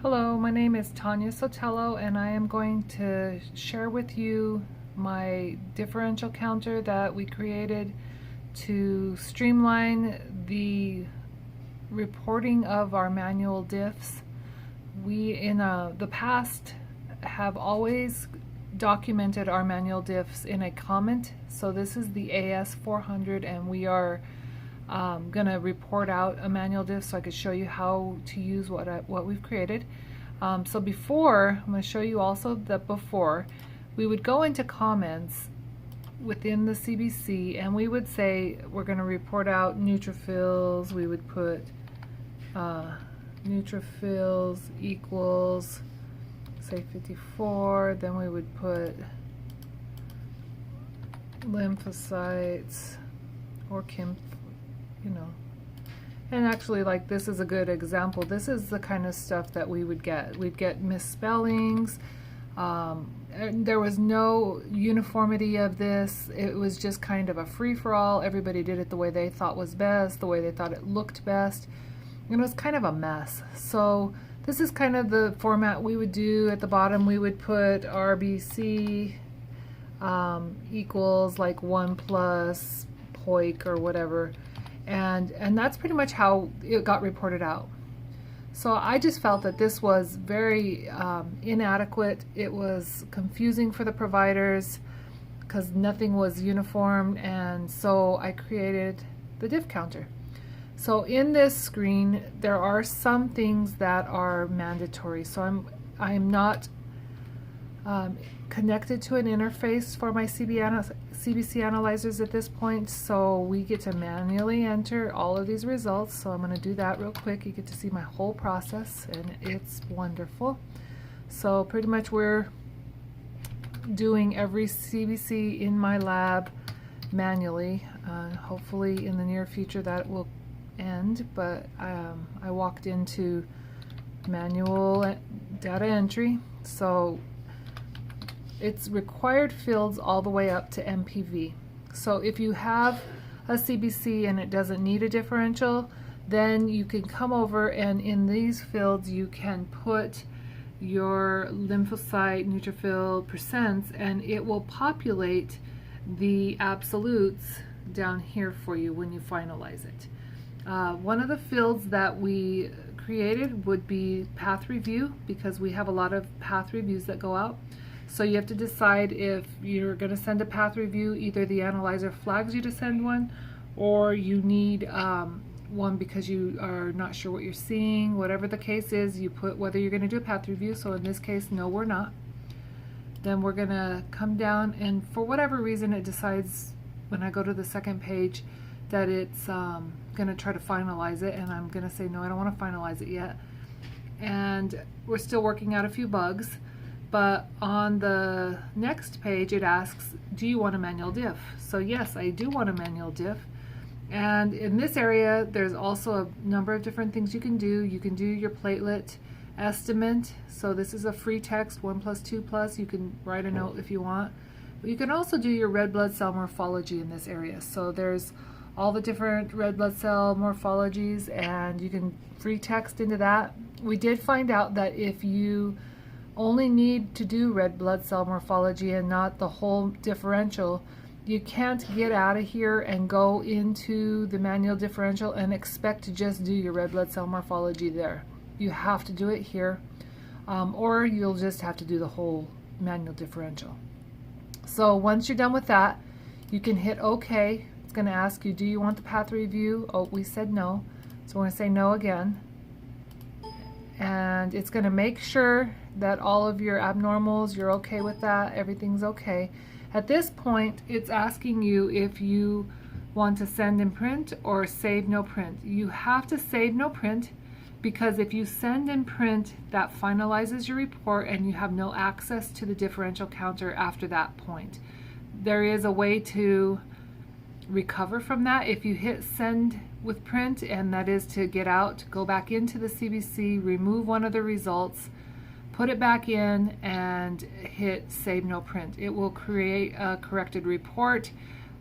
Hello, my name is Tanya Sotelo, and I am going to share with you my differential counter that we created to streamline the reporting of our manual diffs. We in the past have always documented our manual diffs in a comment. So this is the AS400, and we are going to report out a manual diff so I could show you how to use what we've created. So before, I'm going to show you also that before, we would go into comments within the CBC and we would say we're going to report out neutrophils. We would put neutrophils equals, say 54, then we would put lymphocytes or and actually, like, this is a good example. This is the kind of stuff that we would get. We'd get misspellings. And there was no uniformity of this. It was just kind of a free-for-all. Everybody did it the way they thought was best, the way they thought it looked best. And it was kind of a mess. So this is kind of the format we would do. At the bottom, we would put RBC equals like 1 plus POIC or whatever. And that's pretty much how it got reported out. So I just felt that this was very inadequate. It was confusing for the providers because nothing was uniform, and so I created the diff counter. So in this screen there are some things that are mandatory. So I'm not connected to an interface for my CBC analyzers at this point, so we get to manually enter all of these results. So I'm going to do that real quick. You get to see my whole process, and it's wonderful. So pretty much we're doing every CBC in my lab manually. Hopefully in the near future that will end, but I walked into manual data entry. So it's required fields all the way up to MPV. So if you have a CBC and it doesn't need a differential, then you can come over and in these fields you can put your lymphocyte neutrophil percents, and it will populate the absolutes down here for you when you finalize it. One of the fields that we created would be path review, because we have a lot of path reviews that go out. So you have to decide if you're going to send a path review. Either the analyzer flags you to send one, or you need one because you are not sure what you're seeing. Whatever the case is, you put whether you're going to do a path review. So in this case, no, we're not. Then we're going to come down, and for whatever reason it decides when I go to the second page that it's going to try to finalize it, and I'm going to say no, I don't want to finalize it yet. And we're still working out a few bugs. But on the next page it asks, do you want a manual diff? So yes, I do want a manual diff. And in this area there's also a number of different things you can do. You can do your platelet estimate. So this is a free text, 1 plus 2 plus. You can write a note if you want. But you can also do your red blood cell morphology in this area. So there's all the different red blood cell morphologies, and you can free text into that. We did find out that if you only need to do red blood cell morphology and not the whole differential, you can't get out of here and go into the manual differential and expect to just do your red blood cell morphology there. You have to do it here, or you'll just have to do the whole manual differential. So once you're done with that, you can hit OK. It's going to ask you, do you want the path review? Oh, we said no, so we're going to say no again. And it's going to make sure that all of your abnormals, you're okay with that, everything's okay. At this point, it's asking you if you want to send and print or save no print. You have to save no print, because if you send and print, that finalizes your report and you have no access to the differential counter after that point. There is a way to recover from that if you hit send with print, and that is to get out, go back into the CBC, remove one of the results, put it back in, and hit save no print. It will create a corrected report,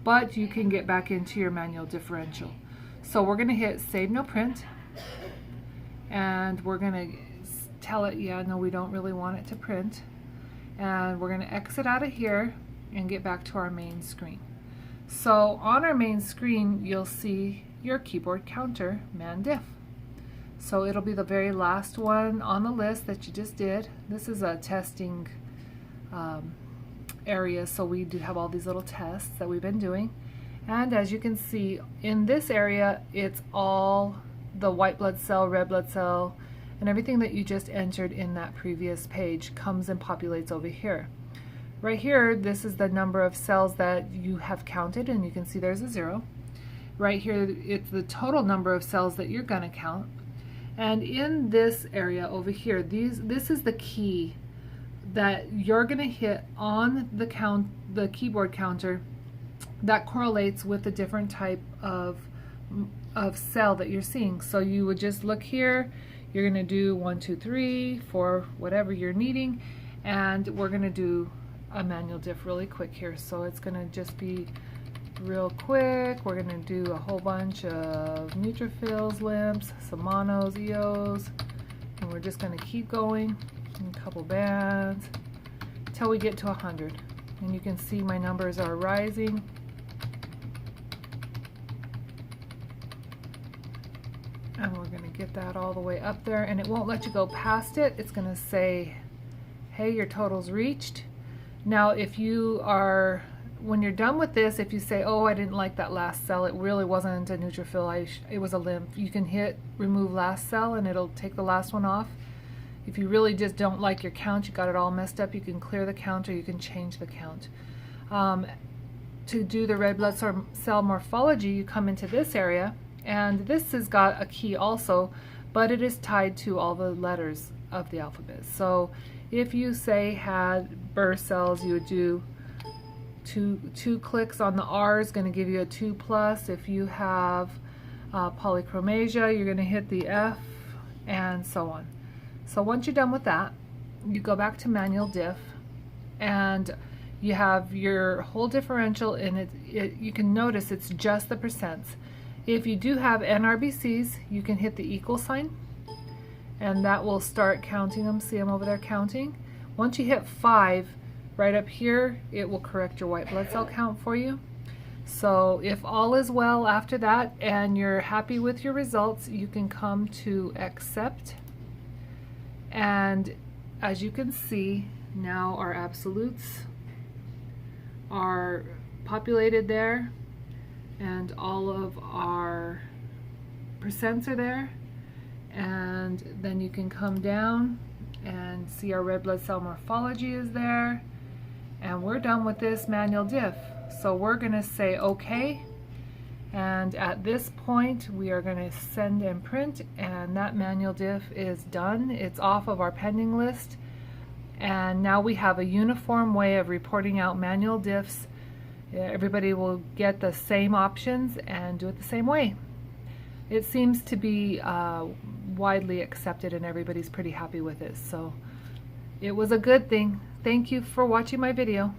but you can get back into your manual differential. So we're going to hit save no print, and we're going to tell it, yeah, no, we don't really want it to print. And we're going to exit out of here and get back to our main screen. So on our main screen, you'll see your keyboard counter, ManDiff. So it'll be the very last one on the list that you just did. This is a testing area, so we do have all these little tests that we've been doing. And as you can see, in this area, it's all the white blood cell, red blood cell, and everything that you just entered in that previous page comes and populates over here. Right here, this is the number of cells that you have counted, and you can see there's a 0. Right here, it's the total number of cells that you're going to count. And in this area over here, this is the key that you're going to hit on the keyboard counter that correlates with the different type of cell that you're seeing. So you would just look here, you're going to do 1, 2, 3 for whatever you're needing, and we're going to do a manual diff really quick here. So it's going to just be real quick. We're going to do a whole bunch of neutrophils, lymphs, some monos, eos, and we're just going to keep going, a couple bands, until we get to 100. And you can see my numbers are rising. And we're going to get that all the way up there, and it won't let you go past it. It's going to say, hey, your total's reached. Now if you are, when you're done with this, if you say, oh, I didn't like that last cell, it really wasn't a neutrophil, it was a lymph, you can hit remove last cell and it'll take the last one off. If you really just don't like your count, you got it all messed up, you can clear the count or you can change the count. To do the red blood cell morphology, you come into this area, and this has got a key also, but it is tied to all the letters of the alphabet. So if you say had Burr cells, you would do two clicks on the R is going to give you a 2+. If you have polychromasia, you're going to hit the F, and so on. So once you're done with that, you go back to manual diff, and you have your whole differential, and you can notice it's just the percents. If you do have NRBCs, you can hit the equal sign, and that will start counting them. See them over there counting? Once you hit 5, right up here, it will correct your white blood cell count for you. So if all is well after that and you're happy with your results, you can come to accept. And as you can see, now our absolutes are populated there, and all of our percents are there. And then you can come down and see our red blood cell morphology is there. And we're done with this manual diff. So we're going to say OK. And at this point, we are going to send and print, and that manual diff is done. It's off of our pending list. And now we have a uniform way of reporting out manual diffs. Everybody will get the same options and do it the same way. It seems to be widely accepted, and everybody's pretty happy with it. So it was a good thing. Thank you for watching my video.